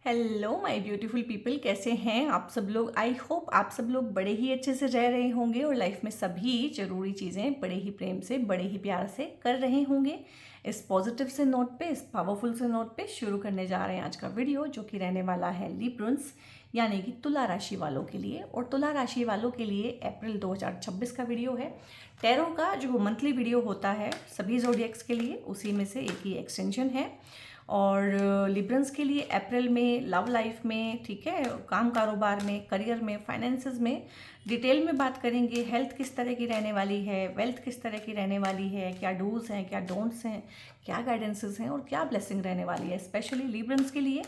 Hello my beautiful people, कैसे हैं आप सब लोग। आई होप आप सब लोग बड़े ही अच्छे से रह रहे होंगे और लाइफ में सभी ज़रूरी चीज़ें बड़े ही प्रेम से, बड़े ही प्यार से कर रहे होंगे। इस पॉजिटिव से नोट पे, इस पावरफुल से नोट पे शुरू करने जा रहे हैं आज का वीडियो, जो कि रहने वाला है लिब्रंस यानी कि तुला राशि वालों के लिए। और तुला राशि वालों के लिए अप्रैल 2026 का वीडियो है। टैरो का जो मंथली वीडियो होता है सभी ज़ोडिएक्स के लिए, उसी में से एक ही एक्सटेंशन है। और लिब्रंस के लिए अप्रैल में लव लाइफ में, ठीक है, काम कारोबार में, करियर में, फाइनेंसेस में डिटेल में बात करेंगे। हेल्थ किस तरह की रहने वाली है, वेल्थ किस तरह की रहने वाली है, क्या डूज हैं, क्या डोंट्स हैं, क्या गाइडेंसेस हैं और क्या ब्लेसिंग रहने वाली है स्पेशली लिब्रंस के लिए।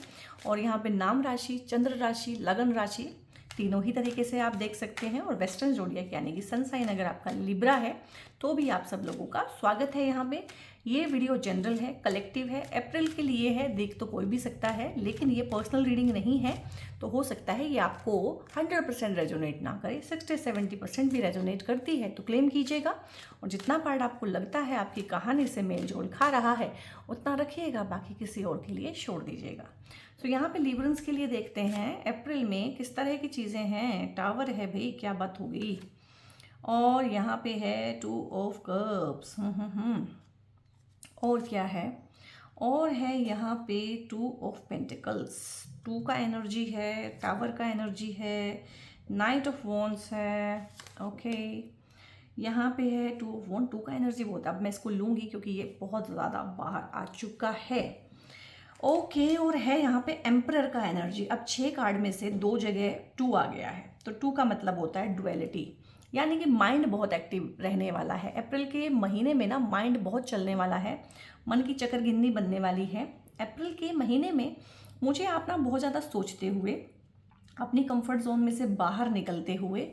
और यहाँ पे नाम राशि, चंद्र राशि, लगन राशि तीनों ही तरीके से आप देख सकते हैं। और वेस्टर्न जोडियक यानी कि सन साइन अगर आपका लिब्रा है तो भी आप सब लोगों का स्वागत है यहाँ पे। ये वीडियो जनरल है, कलेक्टिव है, अप्रैल के लिए है। देख तो कोई भी सकता है, लेकिन ये पर्सनल रीडिंग नहीं है, तो हो सकता है ये आपको 100% रेजोनेट ना करे, 60-70% भी रेजोनेट करती है तो क्लेम कीजिएगा। और जितना पार्ट आपको लगता है आपकी कहानी से मेल जोल खा रहा है उतना रखिएगा, बाकी किसी और के लिए छोड़ दीजिएगा। तो यहाँ पे लिब्रंस के लिए देखते हैं अप्रैल में किस तरह की चीज़ें हैं। टावर है भाई, क्या बात होगी। और यहाँ पे है 2 ऑफ कप्स। और क्या है, और है यहाँ पे 2 ऑफ पेंटिकल्स। 2 का एनर्जी है, टावर का एनर्जी है, नाइट ऑफ वॉन्ड्स है। ओके, यहाँ पे है 2 ऑफ वॉन्ड। 2 का एनर्जी बहुत, अब मैं इसको लूँगी क्योंकि ये बहुत ज़्यादा बाहर आ चुका है। ओके, और है यहाँ पे एम्परर का एनर्जी। अब 6 कार्ड में से 2 जगह 2 आ गया है, तो 2 का मतलब होता है डुअलिटी, यानी कि माइंड बहुत एक्टिव रहने वाला है अप्रैल के महीने में ना। माइंड बहुत चलने वाला है, मन की चक्करगिन्नी बनने वाली है अप्रैल के महीने में। मुझे आप ना बहुत ज़्यादा सोचते हुए, अपनी कंफर्ट जोन में से बाहर निकलते हुए,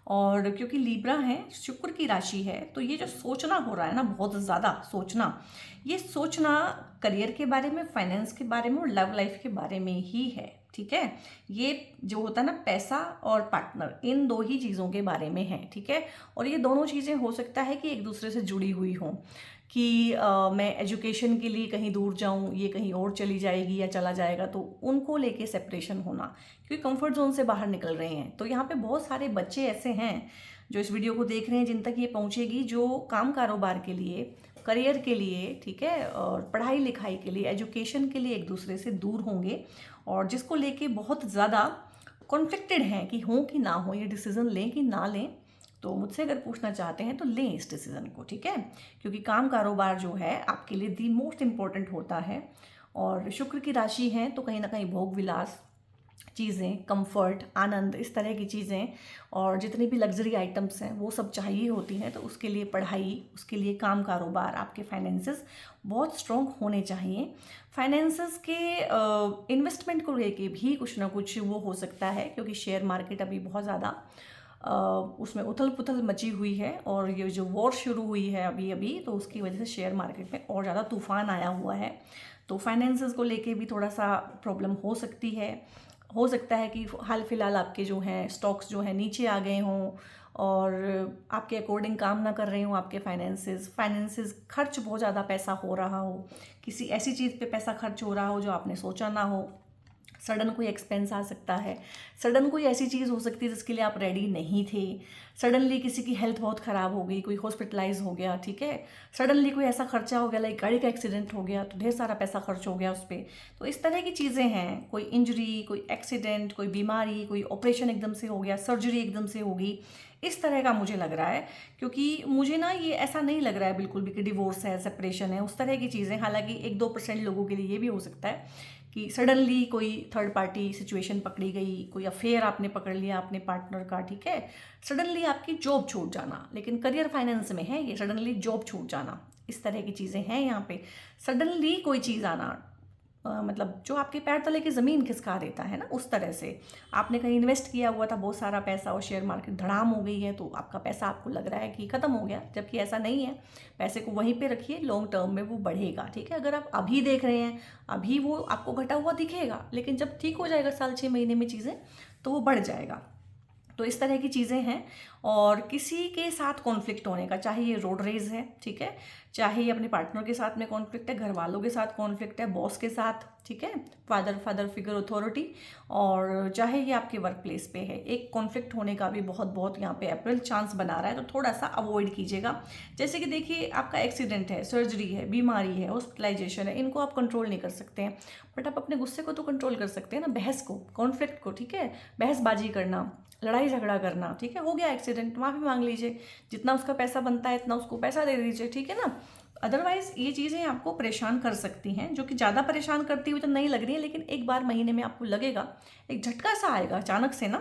और क्योंकि लीब्रा है, शुक्र की राशि है, तो ये जो सोचना हो रहा है ना, बहुत ज़्यादा सोचना, ये सोचना करियर के बारे में, फाइनेंस के बारे में और लव लाइफ के बारे में ही है। ठीक है, ये जो होता है ना, पैसा और पार्टनर, इन 2 ही चीज़ों के बारे में है। ठीक है, और ये दोनों चीज़ें हो सकता है कि एक दूसरे से जुड़ी हुई हों, कि मैं एजुकेशन के लिए कहीं दूर जाऊं, ये कहीं और चली जाएगी या चला जाएगा, तो उनको लेके सेपरेशन होना, क्योंकि कंफर्ट जोन से बाहर निकल रहे हैं। तो यहाँ पे बहुत सारे बच्चे ऐसे हैं जो इस वीडियो को देख रहे हैं, जिन तक ये पहुँचेगी, जो काम कारोबार के लिए, करियर के लिए, ठीक है, और पढ़ाई लिखाई के लिए, एजुकेशन के लिए एक दूसरे से दूर होंगे, और जिसको लेके बहुत ज़्यादा कॉन्फ्लिक्टेड हैं कि हों कि ना हो, ये डिसीज़न लें कि ना लें। तो मुझसे अगर पूछना चाहते हैं तो लें इस डिसीज़न को, ठीक है, क्योंकि काम कारोबार जो है आपके लिए दी मोस्ट इम्पॉर्टेंट होता है। और शुक्र की राशि है तो कहीं ना कहीं भोग विलास चीज़ें, कंफर्ट, आनंद, इस तरह की चीज़ें और जितनी भी लग्जरी आइटम्स हैं वो सब चाहिए होती हैं। तो उसके लिए पढ़ाई, उसके लिए काम कारोबार, आपके फाइनेंसेस बहुत स्ट्रॉन्ग होने चाहिए। फाइनेंसेस के इन्वेस्टमेंट को लेके भी कुछ ना कुछ वो हो सकता है, क्योंकि शेयर मार्केट अभी बहुत ज़्यादा उसमें उथल पुथल मची हुई है, और ये जो वॉर शुरू हुई है अभी अभी, तो उसकी वजह से शेयर मार्केट में और ज़्यादा तूफान आया हुआ है। तो फाइनेंसेस को लेके भी थोड़ा सा प्रॉब्लम हो सकती है। हो सकता है कि हाल फिलहाल आपके जो हैं स्टॉक्स जो हैं नीचे आ गए हों, और आपके अकॉर्डिंग काम ना कर रहे हों आपके फाइनेंसेस खर्च बहुत ज़्यादा पैसा हो रहा हो, किसी ऐसी चीज़ पे पैसा खर्च हो रहा हो जो आपने सोचा ना हो। सडन कोई एक्सपेंस आ सकता है, सडन कोई ऐसी चीज़ हो सकती है जिसके लिए आप रेडी नहीं थे। सडनली किसी की हेल्थ बहुत ख़राब हो गई, कोई हॉस्पिटलाइज हो गया, ठीक है, सडनली कोई ऐसा खर्चा हो गया, लाइक गाड़ी का एक्सीडेंट हो गया तो ढेर सारा पैसा खर्च हो गया उस पर। तो इस तरह की चीज़ें हैं, कोई इंजरी, कोई एक्सीडेंट, कोई बीमारी, कोई ऑपरेशन एकदम से हो गया, सर्जरी एकदम से होगी, इस तरह का मुझे लग रहा है। क्योंकि मुझे ना ये ऐसा नहीं लग रहा है बिल्कुल भी कि डिवोर्स है, सेपरेशन है, उस तरह की चीज़ें। हालांकि 1-2% लोगों के लिए ये भी हो सकता है कि सडनली कोई थर्ड पार्टी सिचुएशन पकड़ी गई, कोई अफेयर आपने पकड़ लिया अपने पार्टनर का, ठीक है, सडनली आपकी जॉब छूट जाना। लेकिन करियर फाइनेंस में है ये, सडनली जॉब छूट जाना, इस तरह की चीज़ें हैं यहाँ पे। सडनली कोई चीज़ आना, मतलब जो आपके पैर तले की ज़मीन खिसका देता है ना, उस तरह से। आपने कहीं इन्वेस्ट किया हुआ था बहुत सारा पैसा और शेयर मार्केट धड़ाम हो गई है, तो आपका पैसा आपको लग रहा है कि ख़त्म हो गया, जबकि ऐसा नहीं है। पैसे को वहीं पे रखिए, लॉन्ग टर्म में वो बढ़ेगा। ठीक है, अगर आप अभी देख रहे हैं, अभी वो आपको घटा हुआ दिखेगा, लेकिन जब ठीक हो जाएगा साल 6 महीने में चीज़ें, तो वो बढ़ जाएगा। तो इस तरह की चीज़ें हैं। और किसी के साथ कॉन्फ्लिक्ट होने का, चाहे ये रोड रेज है, ठीक है, चाहे ये अपने पार्टनर के साथ में कॉन्फ्लिक्ट है, घर वालों के साथ कॉन्फ्लिक्ट है, बॉस के साथ, ठीक है, फादर फिगर अथॉरिटी, और चाहे ये आपके वर्क प्लेस पे है, एक कॉन्फ्लिक्ट होने का भी बहुत बहुत यहाँ पे अप्रैल चांस बना रहा है, तो थोड़ा सा अवॉइड कीजिएगा। जैसे कि देखिए आपका एक्सीडेंट है, सर्जरी है, बीमारी है, हॉस्पिटलाइजेशन है, इनको आप कंट्रोल नहीं कर सकते हैं, बट आप अपने गुस्से को तो कंट्रोल कर सकते हैं ना, बहस को, कॉन्फ्लिक्ट को, ठीक है, बहसबाजी करना, लड़ाई झगड़ा करना, ठीक है, हो गया एक्सीडेंट, माफ़ी मांग लीजिए, जितना उसका पैसा बनता है इतना उसको पैसा दे दीजिए, ठीक है ना। अदरवाइज ये चीज़ें आपको परेशान कर सकती हैं, जो कि ज़्यादा परेशान करती हुई तो नहीं लग रही है, लेकिन एक बार महीने में आपको लगेगा, एक झटका सा आएगा अचानक से ना,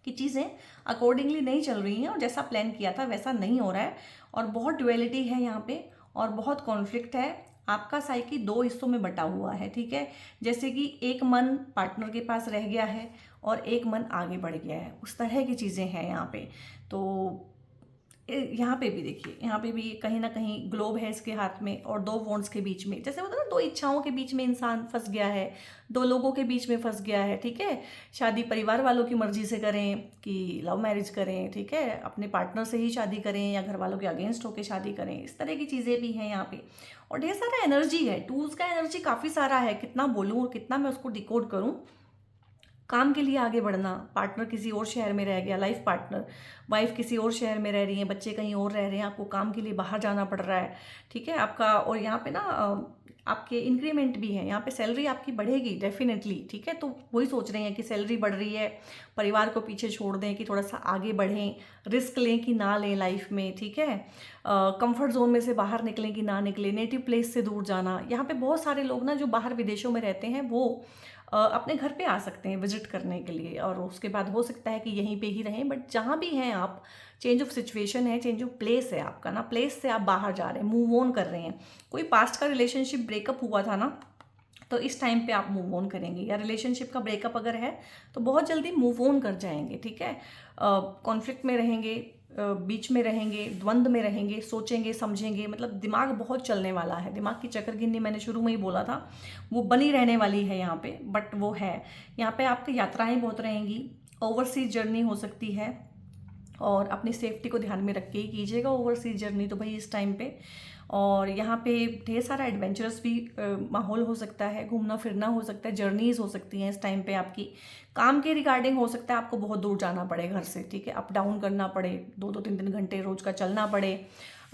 कि चीज़ें अकॉर्डिंगली नहीं चल रही हैं और जैसा प्लान किया था वैसा नहीं हो रहा है, और बहुत ड्युअलिटी है यहाँ पे और बहुत कॉन्फ्लिक्ट है। आपका साइकी 2 हिस्सों में बटा हुआ है, ठीक है, जैसे कि एक मन पार्टनर के पास रह गया है और एक मन आगे बढ़ गया है, उस तरह की चीज़ें हैं यहाँ पे। तो यहाँ पे भी देखिए, यहाँ पे भी कहीं ना कहीं ग्लोब है इसके हाथ में, और 2 वॉन्ड्स के बीच में, जैसे होता है ना 2 इच्छाओं के बीच में इंसान फंस गया है, 2 लोगों के बीच में फंस गया है, ठीक है। शादी परिवार वालों की मर्जी से करें कि लव मैरिज करें, ठीक है, अपने पार्टनर से ही शादी करें या घर वालों के अगेंस्ट होकर शादी करें, इस तरह की चीज़ें भी हैं यहाँ पे। और ढेर सारा एनर्जी है, टूल्स का एनर्जी काफ़ी सारा है, कितना बोलूँ और कितना मैं उसको डिकोड करूँ। काम के लिए आगे बढ़ना, पार्टनर किसी और शहर में रह गया, लाइफ पार्टनर, वाइफ किसी और शहर में रह रही है, बच्चे कहीं और रह रहे हैं, आपको काम के लिए बाहर जाना पड़ रहा है, ठीक है आपका। और यहाँ पे ना आपके इंक्रीमेंट भी है, यहाँ पे सैलरी आपकी बढ़ेगी डेफिनेटली, ठीक है। तो वही सोच रहे हैं कि सैलरी बढ़ रही है, परिवार को पीछे छोड़ दें कि थोड़ा सा आगे बढ़ें, रिस्क लें कि ना लें लाइफ में, ठीक है, कंफर्ट जोन में से बाहर निकलें कि ना निकलें, नेटिव प्लेस से दूर जाना। यहाँ पे बहुत सारे लोग ना जो बाहर विदेशों में रहते हैं वो अपने घर पे आ सकते हैं विजिट करने के लिए, और उसके बाद हो सकता है कि यहीं पे ही रहें, बट जहाँ भी हैं आप, चेंज ऑफ सिचुएशन है, चेंज ऑफ प्लेस है आपका ना, प्लेस से आप बाहर जा रहे हैं, मूव ऑन कर रहे हैं। कोई पास्ट का रिलेशनशिप ब्रेकअप हुआ था ना, तो इस टाइम पे आप मूव ऑन करेंगे, या रिलेशनशिप का ब्रेकअप अगर है तो बहुत जल्दी मूव ऑन कर जाएंगे, ठीक है। कॉन्फ्लिक्ट में रहेंगे, बीच में रहेंगे, द्वंद्व में रहेंगे, सोचेंगे समझेंगे, मतलब दिमाग बहुत चलने वाला है, दिमाग की चक्करगिन्नी मैंने शुरू में ही बोला था वो बनी रहने वाली है यहाँ पे, बट वो है यहाँ पे। आपकी यात्राएं बहुत रहेंगी, ओवरसीज जर्नी हो सकती है, और अपनी सेफ्टी को ध्यान में रख के ही कीजिएगा ओवरसीज जर्नी तो भाई इस टाइम पे। और यहाँ पे ढेर सारा एडवेंचरस भी माहौल हो सकता है, घूमना फिरना हो सकता है, जर्नीज हो सकती हैं इस टाइम पे आपकी। काम के रिगार्डिंग हो सकता है आपको बहुत दूर जाना पड़े घर से, ठीक है, अप डाउन करना पड़े, 2-3 घंटे रोज का चलना पड़े,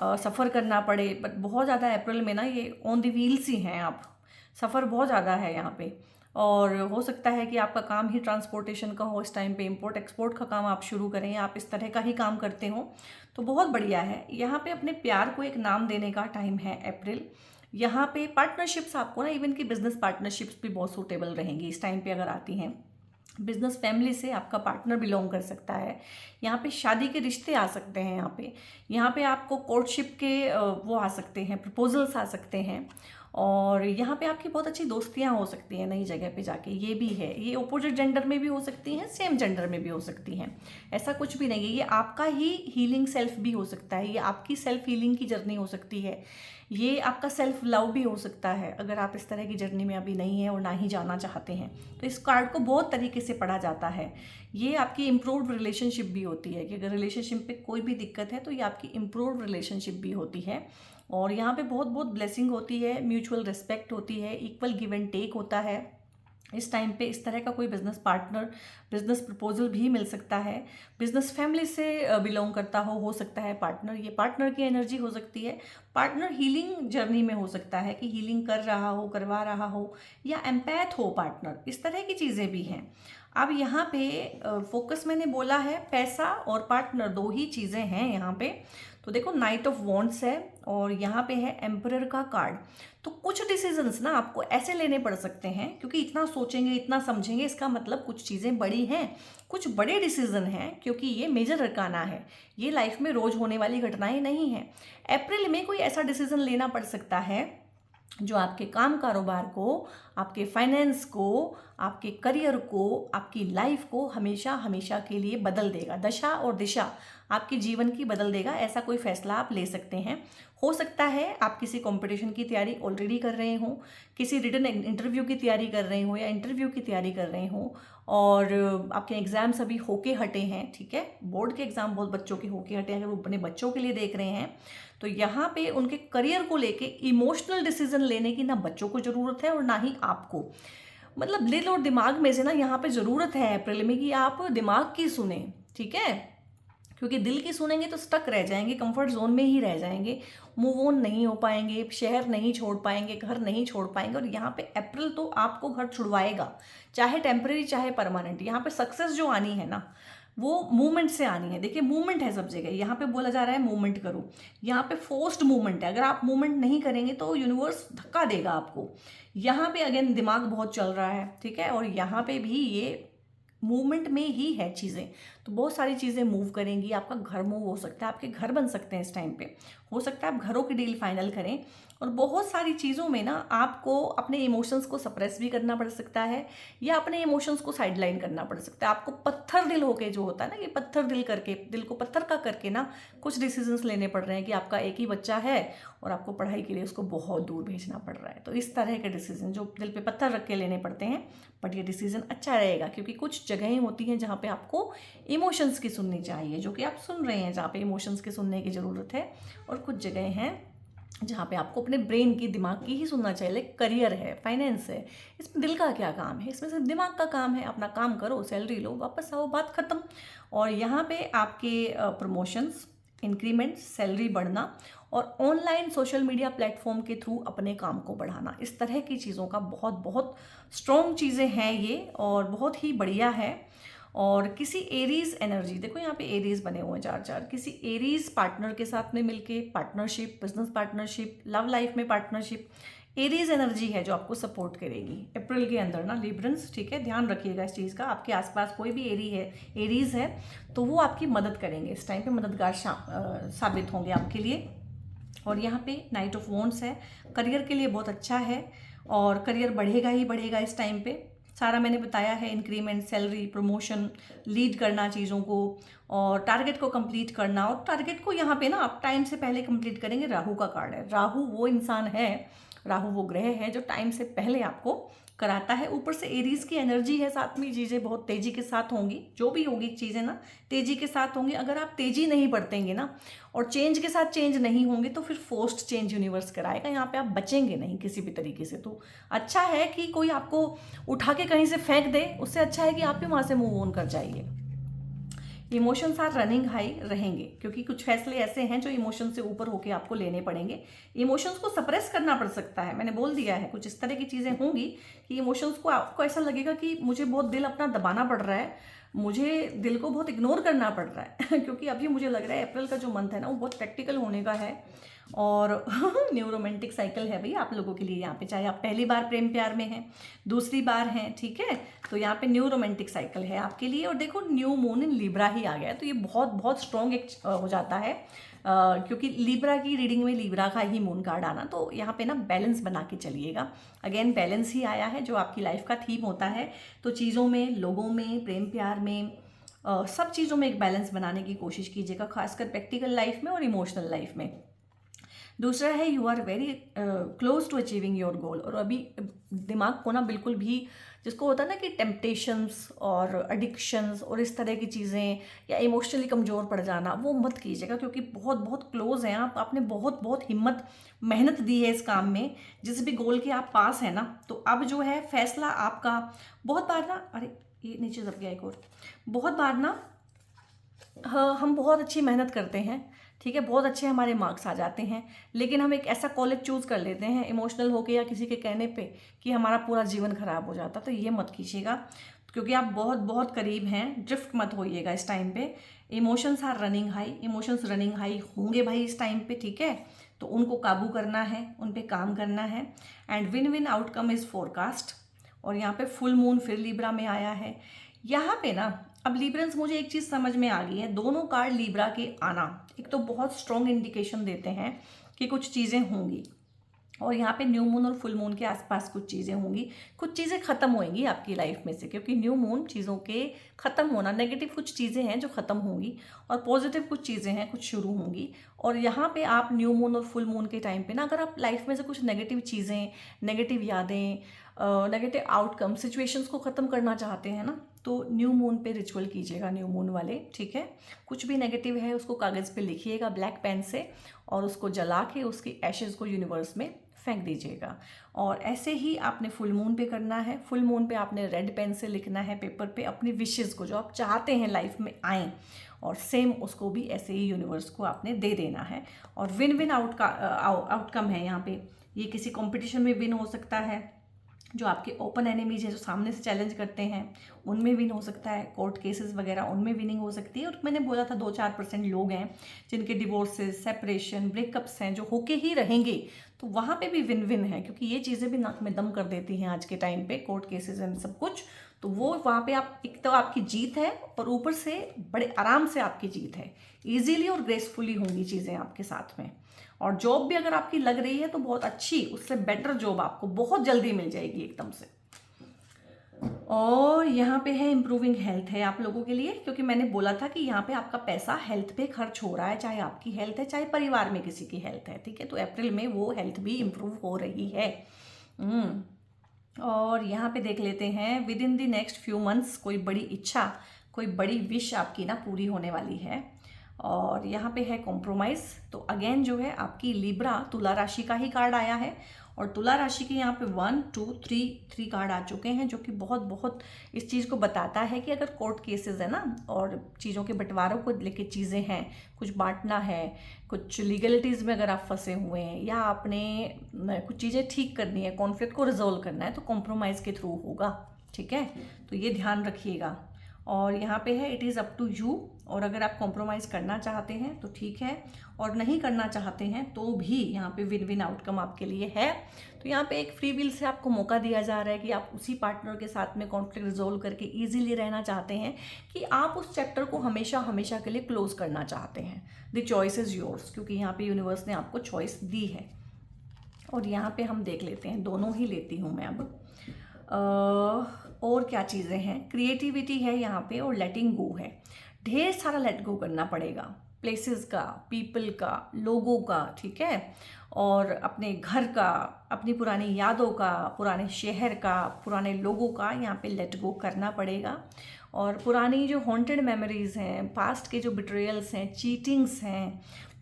सफ़र करना पड़े, बट बहुत ज़्यादा अप्रैल में ना ये ऑन द व्हील्स ही हैं आप, सफ़र बहुत ज़्यादा है यहाँ पे। और हो सकता है कि आपका काम ही ट्रांसपोर्टेशन का हो इस टाइम पे, इंपोर्ट एक्सपोर्ट का काम आप शुरू करें, आप इस तरह का ही काम करते हो तो बहुत बढ़िया है। यहाँ पे अपने प्यार को एक नाम देने का टाइम है अप्रैल। यहाँ पे पार्टनरशिप्स आपको ना, इवन की बिजनेस पार्टनरशिप्स भी बहुत सूटेबल रहेंगी इस टाइम पे अगर आती हैं। बिजनेस फैमिली से आपका पार्टनर बिलोंग कर सकता है, यहाँ पे शादी के रिश्ते आ सकते हैं, यहाँ पे आपको कोर्टशिप के वो आ सकते हैं, प्रपोजल्स आ सकते हैं, और यहाँ पे आपकी बहुत अच्छी दोस्तियाँ हो सकती हैं नई जगह पे जाके, ये भी है। ये अपोजिट जेंडर में भी हो सकती हैं, सेम जेंडर में भी हो सकती हैं, ऐसा कुछ भी नहीं है। ये आपका ही हीलिंग सेल्फ भी हो सकता है, ये आपकी सेल्फ हीलिंग की जर्नी हो सकती है, ये आपका सेल्फ लव भी हो सकता है अगर आप इस तरह की जर्नी में अभी नहीं हैं और ना ही जाना चाहते हैं। तो इस कार्ड को बहुत तरीके से पढ़ा जाता है। ये आपकी इम्प्रूव्ड रिलेशनशिप भी होती है कि अगर रिलेशनशिप पे कोई भी दिक्कत है तो ये आपकी इम्प्रूव्ड रिलेशनशिप भी होती है। और यहाँ पे बहुत बहुत ब्लेसिंग होती है, म्यूचुअल रिस्पेक्ट होती है, इक्वल गिव एंड टेक होता है। इस टाइम पे इस तरह का कोई बिजनेस पार्टनर, बिजनेस प्रपोजल भी मिल सकता है, बिजनेस फैमिली से बिलोंग करता हो सकता है पार्टनर, ये पार्टनर की एनर्जी हो सकती है। पार्टनर हीलिंग जर्नी में हो सकता है कि हीलिंग कर रहा हो, करवा रहा हो, या एम्पैथ हो पार्टनर, इस तरह की चीज़ें भी हैं। अब यहाँ पे फोकस मैंने बोला है पैसा और पार्टनर, 2 ही चीज़ें हैं यहाँ पे। तो देखो नाइट ऑफ वॉन्ड्स है और यहाँ पे है एम्परर का कार्ड। तो कुछ डिसीजंस ना आपको ऐसे लेने पड़ सकते हैं क्योंकि इतना सोचेंगे, इतना समझेंगे, इसका मतलब कुछ चीज़ें बड़ी हैं, कुछ बड़े डिसीजन हैं, क्योंकि ये मेजर अरकाना है, ये लाइफ में रोज होने वाली घटनाएं नहीं हैं। अप्रैल में कोई ऐसा डिसीजन लेना पड़ सकता है जो आपके काम कारोबार को, आपके फाइनेंस को, आपके करियर को, आपकी लाइफ को हमेशा हमेशा के लिए बदल देगा, दशा और दिशा आपके जीवन की बदल देगा। ऐसा कोई फैसला आप ले सकते हैं। हो सकता है आप किसी कंपटीशन की तैयारी ऑलरेडी कर रहे हो, किसी रिटन इंटरव्यू की तैयारी कर रहे हो या इंटरव्यू की तैयारी कर रहे हो और आपके एग्जाम्स अभी होके हटे हैं, ठीक है। बोर्ड के एग्जाम बहुत बच्चों के होके हटे हैं, अगर वो अपने बच्चों के लिए देख रहे हैं तो यहाँ पे उनके करियर को लेके इमोशनल डिसीजन लेने की ना बच्चों को ज़रूरत है और ना ही आपको। मतलब दिल और दिमाग में से ना यहाँ पे ज़रूरत है अप्रैल में कि आप दिमाग की सुने, ठीक है। क्योंकि दिल की सुनेंगे तो स्टक रह जाएंगे, कंफर्ट जोन में ही रह जाएंगे, मूव ऑन नहीं हो पाएंगे, शहर नहीं छोड़ पाएंगे, घर नहीं छोड़ पाएंगे। और यहाँ पे अप्रैल तो आपको घर छुड़वाएगा, चाहे टेम्परेरी चाहे परमानेंट। यहाँ पे सक्सेस जो आनी है ना वो मूवमेंट से आनी है। देखिए मूवमेंट है सब जगह, यहाँ पे बोला जा रहा है मूवमेंट करो, यहाँ पे फोर्स्ड मूवमेंट है। अगर आप मूवमेंट नहीं करेंगे तो यूनिवर्स धक्का देगा आपको। यहाँ पे अगेन दिमाग बहुत चल रहा है, ठीक है। और यहाँ पे भी ये मूवमेंट में ही है चीज़ें, तो बहुत सारी चीज़ें मूव करेंगी। आपका घर मूव हो सकता है, आपके घर बन सकते हैं इस टाइम पे, हो सकता है आप घरों की डील फाइनल करें। और बहुत सारी चीज़ों में ना आपको अपने इमोशंस को सप्रेस भी करना पड़ सकता है या अपने इमोशंस को साइडलाइन करना पड़ सकता है। आपको पत्थर दिल होके जो होता है ना, ये पत्थर दिल करके, दिल को पत्थर का करके ना कुछ डिसीजंस लेने पड़ रहे हैं कि आपका एक ही बच्चा है और आपको पढ़ाई के लिए उसको बहुत दूर भेजना पड़ रहा है। तो इस तरह के डिसीजन जो दिल पे पत्थर रख के लेने पड़ते हैं, बट ये डिसीजन अच्छा रहेगा क्योंकि कुछ जगहें होती हैं जहाँ पे आपको इमोशंस की सुननी चाहिए, जो कि आप सुन रहे हैं, जहाँ पे इमोशंस की सुनने की ज़रूरत है। और कुछ जगह हैं जहाँ पे आपको अपने ब्रेन की, दिमाग की ही सुनना चाहिए। लाइक करियर है, फाइनेंस है, इसमें दिल का क्या काम है, इसमें सिर्फ दिमाग का काम है। अपना काम करो, सैलरी लो, वापस आओ, बात खत्म। और यहाँ पे आपके प्रमोशंस, इंक्रीमेंट, सैलरी बढ़ना और ऑनलाइन सोशल मीडिया प्लेटफॉर्म के थ्रू अपने काम को बढ़ाना, इस तरह की चीज़ों का बहुत बहुत स्ट्रॉन्ग चीज़ें हैं ये और बहुत ही बढ़िया है। और किसी एरीज एनर्जी, देखो यहाँ पे एरीज बने हुए हैं चार चार, किसी एरीज पार्टनर के साथ में मिलके partnership, business partnership, love life में पार्टनरशिप, एरीज एनर्जी है जो आपको सपोर्ट करेगी अप्रैल के अंदर ना लिब्रंस, ठीक है। ध्यान रखिएगा इस चीज़ का, आपके आसपास कोई भी एरीज है तो वो आपकी मदद करेंगे इस टाइम पे, मददगार साबित होंगे आपके लिए। और यहाँ पे नाइट ऑफ वॉन्ड्स है, करियर के लिए बहुत अच्छा है और करियर बढ़ेगा ही बढ़ेगा इस टाइम पे। सारा मैंने बताया है, इंक्रीमेंट, सैलरी, प्रमोशन, लीड करना चीज़ों को और टारगेट को कंप्लीट करना। और टारगेट को यहाँ पे ना आप टाइम से पहले कंप्लीट करेंगे। राहु का कार्ड है, राहु वो इंसान है, राहु वो ग्रह है जो टाइम से पहले आपको कराता है। ऊपर से एरीज की एनर्जी है, साथ में चीज़ें बहुत तेज़ी के साथ होंगी, जो भी होगी चीज़ें ना तेज़ी के साथ होंगी। अगर आप तेज़ी नहीं बरतेंगे ना और चेंज के साथ चेंज नहीं होंगे तो फिर फोर्स्ड चेंज यूनिवर्स कराएगा, यहाँ पे आप बचेंगे नहीं किसी भी तरीके से। तो अच्छा है कि कोई आपको उठा के कहीं से फेंक दे, उससे अच्छा है कि आप भी वहाँ से मूव ऑन कर जाइए। इमोशंस आर रनिंग हाई रहेंगे क्योंकि कुछ फैसले ऐसे हैं जो इमोशन से ऊपर होके आपको लेने पड़ेंगे। इमोशंस को सप्रेस करना पड़ सकता है, मैंने बोल दिया है। कुछ इस तरह की चीज़ें होंगी कि इमोशंस को आपको ऐसा लगेगा कि मुझे बहुत दिल अपना दबाना पड़ रहा है, मुझे दिल को बहुत इग्नोर करना पड़ रहा है क्योंकि अभी मुझे लग रहा है अप्रैल का जो मंथ है ना वो बहुत प्रैक्टिकल होने का है और न्यू रोमांटिक साइकिल है भाई आप लोगों के लिए यहाँ पे। चाहे आप पहली बार प्रेम प्यार में हैं, दूसरी बार हैं, ठीक है, तो यहाँ पे न्यू रोमांटिक साइकिल है आपके लिए। और देखो न्यू मून इन लिब्रा ही आ गया है, तो ये बहुत बहुत स्ट्रॉन्ग एक हो जाता है क्योंकि लिब्रा की रीडिंग में लिब्रा का ही मून कार्ड आना, तो यहाँ पे ना बैलेंस बना के चलिएगा। अगेन बैलेंस ही आया है जो आपकी लाइफ का थीम होता है। तो चीज़ों में, लोगों में, प्रेम प्यार में, सब चीज़ों में एक बैलेंस बनाने की कोशिश कीजिएगा, खासकर प्रैक्टिकल लाइफ में और इमोशनल लाइफ में। दूसरा है you are very close to achieving your goal. और अभी दिमाग को ना बिल्कुल भी, जिसको होता है ना कि टेम्पटेशंस और एडिक्शंस और इस तरह की चीज़ें या इमोशनली कमज़ोर पड़ जाना, वो मत कीजिएगा क्योंकि बहुत बहुत क्लोज हैं आप। आपने बहुत बहुत हिम्मत, मेहनत दी है इस काम में, जिस भी गोल के आप पास है ना, तो अब जो है फैसला आपका। बहुत बार ना, अरे ये नीचे दब गया एक और, बहुत बार ना हाँ, हम बहुत अच्छी मेहनत करते हैं, ठीक है, बहुत अच्छे हमारे मार्क्स आ जाते हैं, लेकिन हम एक ऐसा कॉलेज चूज़ कर लेते हैं इमोशनल होके या किसी के कहने पे कि हमारा पूरा जीवन खराब हो जाता। तो ये मत कीजिएगा क्योंकि आप बहुत बहुत करीब हैं, ड्रिफ्ट मत होइएगा इस टाइम पे। Emotions are running high, emotions running high होंगे भाई इस टाइम पे, ठीक है, तो उनको काबू करना है, उन पर काम करना है। And win win outcome is forecast. और यहाँ पे फुल मून फिर लिब्रा में आया है। यहाँ पे ना अब लिब्रंस, मुझे एक चीज़ समझ में आ गई है, दोनों कार्ड लिब्रा के आना एक तो बहुत स्ट्रॉन्ग इंडिकेशन देते हैं कि कुछ चीज़ें होंगी। और यहाँ पे न्यू मून और फुल मून के आसपास कुछ चीज़ें होंगी, कुछ चीज़ें ख़त्म होंगी आपकी लाइफ में से, क्योंकि न्यू मून चीज़ों के ख़त्म होना, नेगेटिव कुछ चीज़ें हैं जो ख़त्म होंगी और पॉजिटिव कुछ चीज़ें हैं कुछ शुरू होंगी। और यहाँ पे आप न्यू मून और फुल मून के टाइम पे ना, अगर आप लाइफ में से कुछ नेगेटिव चीज़ें, नेगेटिव यादें, नेगेटिव आउटकम सिचुएशंस को ख़त्म करना चाहते हैं ना, तो न्यू मून पे रिचुअल कीजिएगा, न्यू मून वाले, ठीक है। कुछ भी नेगेटिव है उसको कागज़ पे लिखिएगा ब्लैक पेन से, और उसको जला के उसकी एशेज़ को यूनिवर्स में फेंक दीजिएगा। और ऐसे ही आपने फुल मून पे करना है। फुल मून पे आपने रेड पेन से लिखना है पेपर पे अपनी विशेज़ को, जो आप चाहते हैं लाइफ में आएँ, और सेम उसको भी ऐसे ही यूनिवर्स को आपने दे देना है। और विन विन आउटकम है यहाँ पे। ये किसी कंपटीशन में विन हो सकता है, जो आपके ओपन एनिमीज हैं जो सामने से चैलेंज करते हैं उनमें विन हो सकता है, कोर्ट केसेस वगैरह उनमें विनिंग हो सकती है। और मैंने बोला था 2-4% लोग हैं जिनके डिवोर्सेस, सेपरेशन, ब्रेकअप्स हैं जो होके ही रहेंगे, तो वहाँ पे भी विन विन है, क्योंकि ये चीज़ें भी नाक में दम कर देती हैं आज के टाइम पे, कोर्ट केसेस एंड सब कुछ। तो वो वहाँ पे आप, एक तो आपकी जीत है और ऊपर से बड़े आराम से आपकी जीत है, ईजीली और ग्रेसफुली होंगी चीज़ें आपके साथ में। और जॉब भी अगर आपकी लग रही है तो बहुत अच्छी, उससे बेटर जॉब आपको बहुत जल्दी मिल जाएगी एकदम से। और यहाँ पे है इम्प्रूविंग हेल्थ है आप लोगों के लिए, क्योंकि मैंने बोला था कि यहाँ पे आपका पैसा हेल्थ पे खर्च हो रहा है, चाहे आपकी हेल्थ है चाहे परिवार में किसी की हेल्थ है, ठीक है। तो अप्रैल में वो हेल्थ भी इम्प्रूव हो रही है। और यहाँ पे देख लेते हैं, with in the next few months कोई बड़ी इच्छा, कोई बड़ी विश आपकी ना पूरी होने वाली है। और यहाँ पे है कॉम्प्रोमाइज़, तो अगेन जो है आपकी लिब्रा, तुला राशि का ही कार्ड आया है। और तुला राशि के यहाँ पे 1, 2, 3 कार्ड आ चुके हैं, जो कि बहुत बहुत इस चीज़ को बताता है कि अगर कोर्ट केसेस है ना, और चीज़ों के बंटवारों को लेके चीज़ें हैं, कुछ बांटना है, कुछ लीगलिटीज़ में अगर आप फंसे हुए हैं, या आपने कुछ चीज़ें ठीक करनी है, कॉन्फ्लिक्ट को रिजोल्व करना है, तो कॉम्प्रोमाइज़ के थ्रू होगा, ठीक है। तो ये ध्यान रखिएगा। और यहाँ पे है it is up to you, और अगर आप कॉम्प्रोमाइज़ करना चाहते हैं तो ठीक है, और नहीं करना चाहते हैं तो भी यहाँ पे विन विन आउटकम आपके लिए है। तो यहाँ पे एक फ्री विल से आपको मौका दिया जा रहा है कि आप उसी पार्टनर के साथ में कॉन्फ्लिक्ट रिजोल्व करके ईजिली रहना चाहते हैं, कि आप उस चैप्टर को हमेशा हमेशा के लिए क्लोज करना चाहते हैं। द चॉइस इज़ योर्स, क्योंकि यहाँ पे यूनिवर्स ने आपको चॉइस दी है। और यहाँ पे हम देख लेते हैं, दोनों ही लेती हूँ मैं अब। और क्या चीज़ें हैं, क्रिएटिविटी है यहाँ पे, और लेटिंग गो है। ढेर सारा लेट गो करना पड़ेगा, प्लेसेस का, पीपल का, लोगों का, ठीक है। और अपने घर का, अपनी पुरानी यादों का, पुराने शहर का, पुराने लोगों का यहाँ पे लेट गो करना पड़ेगा। और पुरानी जो हॉन्टेड मेमोरीज हैं, पास्ट के जो बिट्रेयल्स हैं, चीटिंग्स हैं,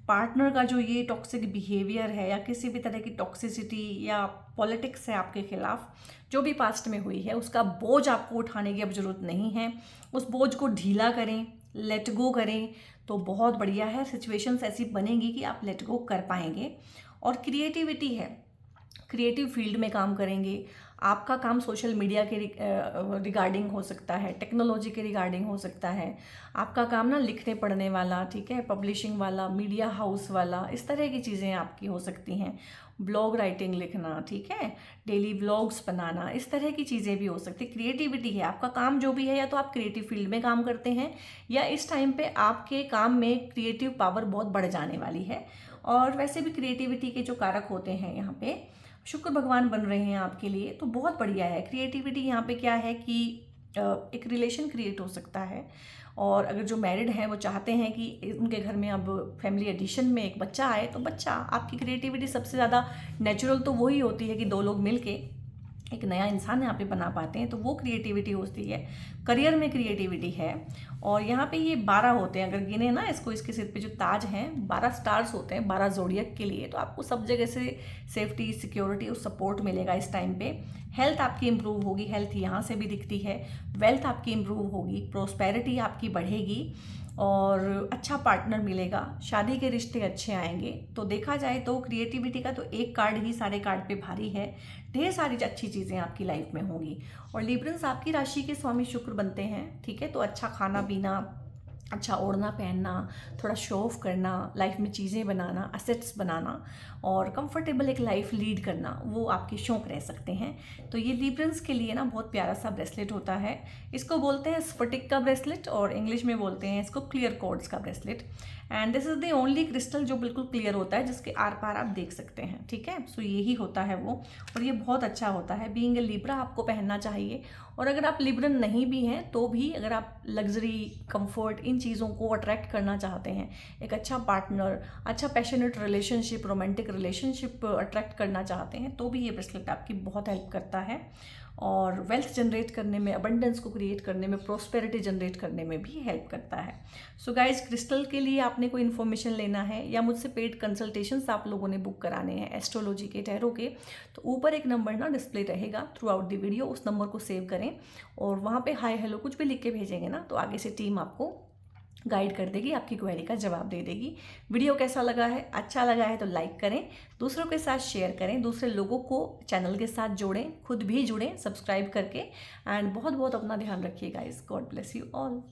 पार्टनर का जो ये टॉक्सिक बिहेवियर है, या किसी भी तरह की टॉक्सिसिटी या पॉलिटिक्स है आपके खिलाफ, जो भी पास्ट में हुई है, उसका बोझ आपको उठाने की अब ज़रूरत नहीं है। उस बोझ को ढीला करें, लेट गो करें, तो बहुत बढ़िया है। सिचुएशंस ऐसी बनेगी कि आप लेट गो कर पाएंगे। और क्रिएटिविटी है, क्रिएटिव फील्ड में काम करेंगे। आपका काम सोशल मीडिया के रिगार्डिंग हो सकता है, टेक्नोलॉजी के रिगार्डिंग हो सकता है। आपका काम ना लिखने पढ़ने वाला, ठीक है, पब्लिशिंग वाला, मीडिया हाउस वाला, इस तरह की चीज़ें आपकी हो सकती हैं। ब्लॉग राइटिंग लिखना, ठीक है, डेली व्लॉग्स बनाना, इस तरह की चीज़ें भी हो सकती है। क्रिएटिविटी है आपका काम जो भी है, या तो आप क्रिएटिव फील्ड में काम करते हैं, या इस टाइम पे आपके काम में क्रिएटिव पावर बहुत बढ़ जाने वाली है। और वैसे भी क्रिएटिविटी के जो कारक होते हैं यहाँ पे शुक्र भगवान बन रहे हैं आपके लिए, तो बहुत बढ़िया है। क्रिएटिविटी यहाँ पे क्या है कि एक रिलेशन क्रिएट हो सकता है। और अगर जो मैरिड हैं वो चाहते हैं कि उनके घर में अब फैमिली एडिशन में एक बच्चा आए, तो बच्चा, आपकी क्रिएटिविटी सबसे ज़्यादा नेचुरल तो वही होती है कि दो लोग मिलके एक नया इंसान यहाँ पे बना पाते हैं, तो वो क्रिएटिविटी होती है। करियर में क्रिएटिविटी है। और यहाँ पे ये 12 होते हैं, अगर गिने ना इसको, इसके सिर पे जो ताज हैं 12 स्टार्स होते हैं 12 जोडियक के लिए। तो आपको सब जगह से सेफ्टी, सिक्योरिटी और सपोर्ट मिलेगा इस टाइम पे। हेल्थ आपकी इंप्रूव होगी, हेल्थ यहाँ से भी दिखती है। वेल्थ आपकी इंप्रूव होगी, प्रोस्पेरिटी आपकी बढ़ेगी, और अच्छा पार्टनर मिलेगा, शादी के रिश्ते अच्छे आएंगे। तो देखा जाए तो क्रिएटिविटी का तो एक कार्ड ही सारे कार्ड पे भारी है। ढेर सारी अच्छी चीज़ें आपकी लाइफ में होंगी। और लिब्रन्स आपकी राशि के स्वामी शुक्र बनते हैं, ठीक है। तो अच्छा खाना पीना, अच्छा ओढ़ना पहनना, थोड़ा शो ऑफ करना, लाइफ में चीज़ें बनाना, असेट्स बनाना और कंफर्टेबल एक लाइफ लीड करना, वो आपके शौक रह सकते हैं। तो ये लिब्रंस के लिए ना बहुत प्यारा सा ब्रेसलेट होता है। इसको बोलते हैं स्फटिक का ब्रेसलेट और इंग्लिश में बोलते हैं इसको क्लियर कॉर्ड्स का bracelet. And this is the only crystal जो बिल्कुल क्लियर होता है, जिसके आर पार आप देख सकते हैं। ठीक है, सो यही होता है वो, और ये बहुत अच्छा होता है। बीइंग ए लिब्रा आपको पहनना चाहिए। और अगर आप लिब्रन नहीं भी हैं तो भी, अगर आप लग्जरी, कंफर्ट, इन चीज़ों को अट्रैक्ट करना चाहते हैं, एक अच्छा पार्टनर, अच्छा passionate relationship, romantic relationship attract करना चाहते हैं, तो भी ये ब्रेसलेट आपकी बहुत हेल्प करता है। और वेल्थ जनरेट करने में, अबंडेंस को क्रिएट करने में, प्रोस्पेरिटी जनरेट करने में भी हेल्प करता है। सो गाइज, क्रिस्टल के लिए आपने कोई इन्फॉर्मेशन लेना है या मुझसे पेड कंसल्टेशंस आप लोगों ने बुक कराने हैं एस्ट्रोलॉजी के, टैरो के, तो ऊपर एक नंबर ना डिस्प्ले रहेगा थ्रू आउट द वीडियो, उस नंबर को सेव करें और वहाँ पे हाय हेलो कुछ भी लिख के भेजेंगे ना, तो आगे से टीम आपको गाइड कर देगी, आपकी क्वेरी का जवाब दे देगी। वीडियो कैसा लगा है? अच्छा लगा है तो लाइक करें, दूसरों के साथ शेयर करें, दूसरे लोगों को चैनल के साथ जोड़ें, खुद भी जुड़ें सब्सक्राइब करके। एंड बहुत बहुत अपना ध्यान रखिए guys. God bless you all.